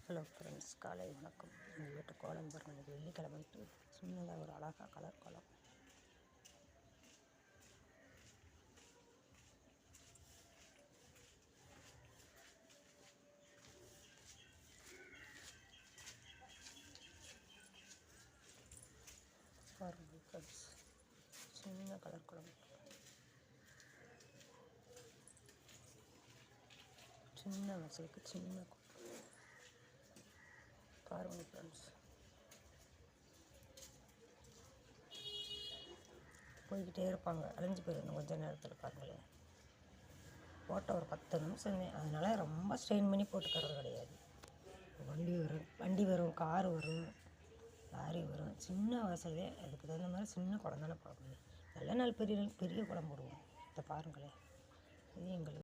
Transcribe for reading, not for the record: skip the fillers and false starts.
Hello friends, காலை வணக்கம். எங்கள் வீட்டு கோலம் பாருங்கள். இன்றைக்கி வெள்ளிக்கிழமைட்டு சின்னதாக ஒரு அழகாக கலர் கோலம். பாருங்கள் ஃப்ரெண்ட்ஸ், சின்ன கலர் கோலம், சின்ன வசதிக்கு சின்ன பாருங்கள் ஃப்ரெண்ட்ஸ். போய்கிட்டே இருப்பாங்க, அழிஞ்சு போயிடணும் கொஞ்சம் நேரத்தில். பாருங்களேன், போட்ட ஒரு 10 நிமிஷம், அதனால் ரொம்ப ஸ்ட்ரெயின் பண்ணி போட்டுக்கிறது கிடையாது. வண்டி வரும், கார் வரும், லாரி வரும். சின்ன வயசுலேயே அதுக்கு தகுந்த மாதிரி சின்ன குடம் தானே போட முடியும். நல்ல நாள் பெரிய குடம் போடுவோம். இதை பாருங்களேன், இது எங்களுக்கு